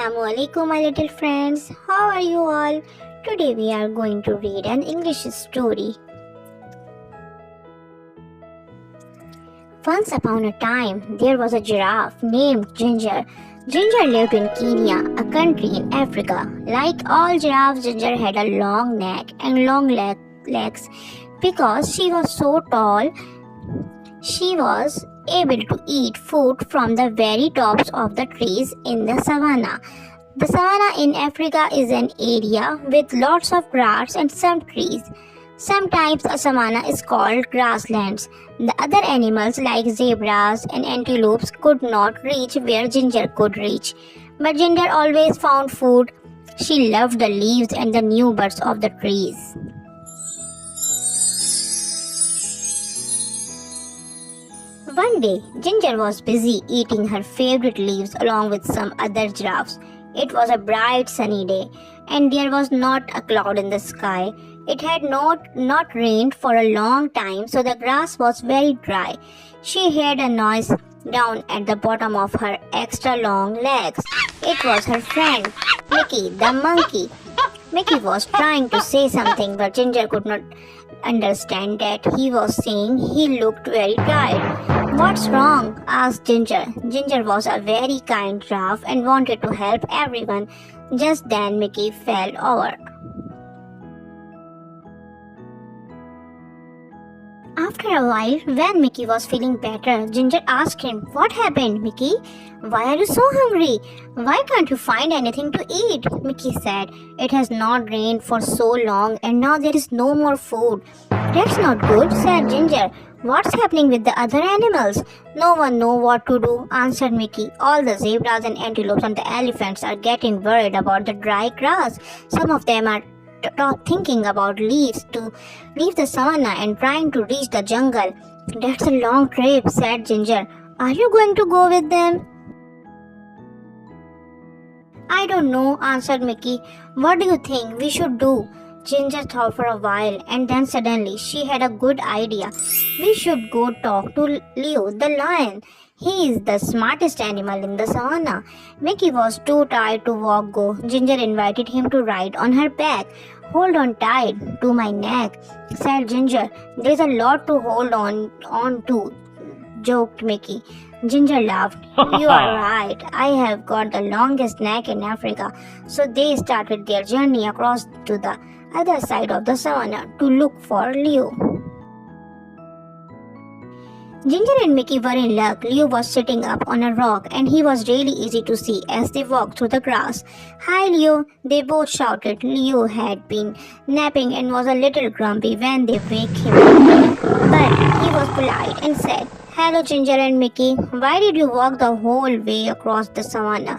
Assalamualaikum my little friends. How are you all? Today we are going to read an English story. Once upon a time, there was a giraffe named Ginger. Ginger lived in Kenya, a country in Africa. Like all giraffes, Ginger had a long neck and long legs. Because she was so tall, she was able to eat food from the very tops of the trees in the savannah. The savannah in Africa is an area with lots of grass and some trees. Sometimes a savannah is called grasslands. The other animals like zebras and antelopes could not reach where Ginger could reach. But Ginger always found food. She loved the leaves and the new buds of the trees. One day, Ginger was busy eating her favorite leaves along with some other giraffes. It was a bright sunny day, and there was not a cloud in the sky. It had not rained for a long time, so the grass was very dry. She heard a noise down at the bottom of her extra long legs. It was her friend, Mickey the monkey. Mickey was trying to say something, but Ginger could not understand that he was saying. He looked very tired. "What's wrong?" asked Ginger. Ginger was a very kind giraffe and wanted to help everyone. Just then Mickey fell over. After a while, when Mickey was feeling better, Ginger asked him, "What happened, Mickey? Why are you so hungry? Why can't you find anything to eat?" Mickey said, "It has not rained for so long and now there is no more food." "That's not good," said Ginger. "What's happening with the other animals?" "No one knows what to do," answered Mickey. "All the zebras and antelopes and the elephants are getting worried about the dry grass. Some of them are thinking about leave the savannah and trying to reach the jungle." "That's a long trip," said Ginger. "Are you going to go with them?" "I don't know," answered Mickey. "What do you think we should do?" Ginger thought for a while, and then suddenly she had a good idea. "We should go talk to Leo the lion. He is the smartest animal in the savannah." Mickey was too tired to go. Ginger invited him to ride on her back. "Hold on tight to my neck," said Ginger. "There's a lot to hold on to," joked Mickey. Ginger laughed. "You are right. I have got the longest neck in Africa." So they started their journey across to the other side of the savannah to look for Leo. Ginger and Mickey were in luck. Leo was sitting up on a rock and he was really easy to see as they walked through the grass. "Hi, Leo," they both shouted. Leo had been napping and was a little grumpy when they woke him up. But he was polite and said, "Hello, Ginger and Mickey. Why did you walk the whole way across the savannah?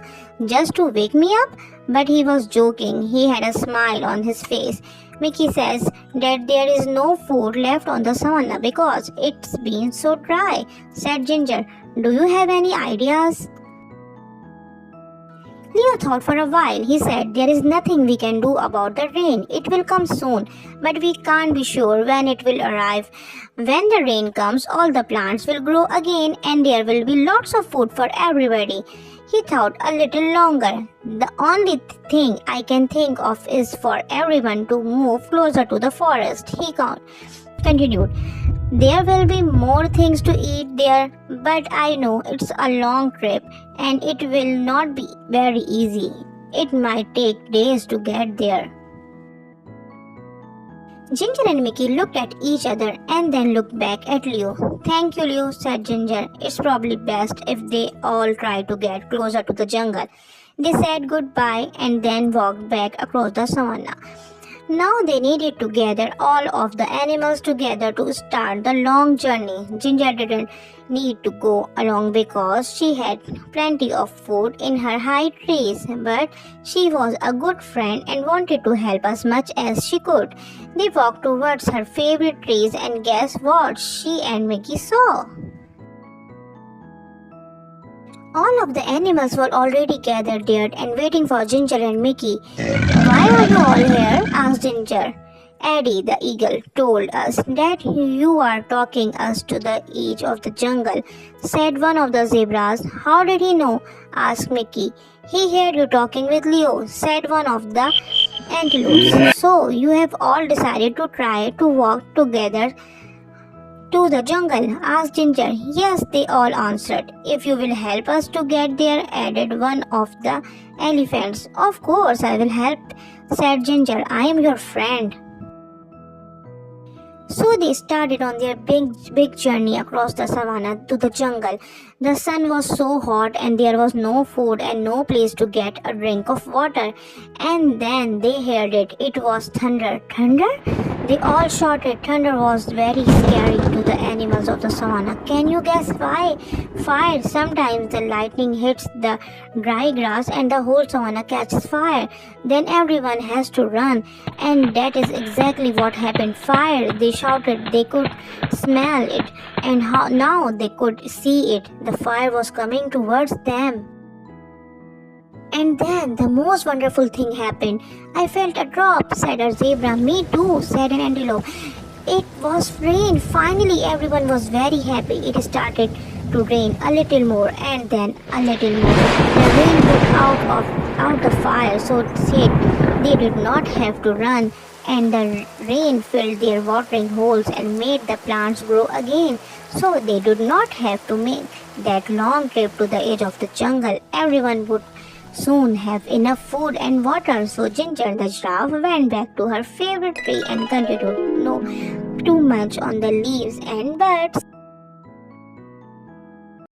Just to wake me up?" But he was joking. He had a smile on his face. "Mickey says that there is no food left on the savannah because it's been so dry," said Ginger. "Do you have any ideas?" Leo thought for a while. He said, "There is nothing we can do about the rain. It will come soon, but we can't be sure when it will arrive. When the rain comes, all the plants will grow again and there will be lots of food for everybody." He thought a little longer. "The only thing I can think of is for everyone to move closer to the forest," he continued. "There will be more things to eat there, but I know it's a long trip and it will not be very easy. It might take days to get there." Ginger and Mickey looked at each other and then looked back at Leo. "Thank you, Leo," said Ginger. "It's probably best if they all try to get closer to the jungle." They said goodbye and then walked back across the savannah. Now they needed to gather all of the animals together to start the long journey. Ginger didn't need to go along because she had plenty of food in her high trees, but she was a good friend and wanted to help as much as she could. They walked towards her favorite trees, and guess what she and Mickey saw? All of the animals were already gathered there and waiting for Ginger and Mickey. "Why are you all here?" asked Ginger. "Eddie the eagle told us that you are taking us to the edge of the jungle," said one of the zebras. "How did he know?" asked Mickey. He heard you talking with Leo, said one of the antelopes. So you have all decided to try to walk together to the jungle? Asked Ginger. Yes, they all answered. If you will help us to get there, added one of the elephants. Of course, I will help, said Ginger. I am your friend. So they started on their big journey across the savannah to the jungle. The sun was so hot and there was no food and no place to get a drink of water. And then they heard it. It was thunder. Thunder? They all shouted. Thunder was very scary to the animals of the savannah. Can you guess why? Fire. Sometimes the lightning hits the dry grass and the whole savannah catches fire. Then everyone has to run. And that is exactly what happened. Fire. They shouted. They could smell it. And now they could see it. The fire was coming towards them. And then the most wonderful thing happened. I felt a drop, said a zebra. Me too, said an antelope. It was rain. Finally, everyone was very happy. It started to rain a little more and then a little more. The rain put out the fire, so it said they did not have to run. And the rain filled their watering holes and made the plants grow again. So they did not have to make that long trip to the edge of the jungle. Everyone would soon have enough food and water. So Ginger the giraffe went back to her favorite tree and continued to know too much on the leaves and birds.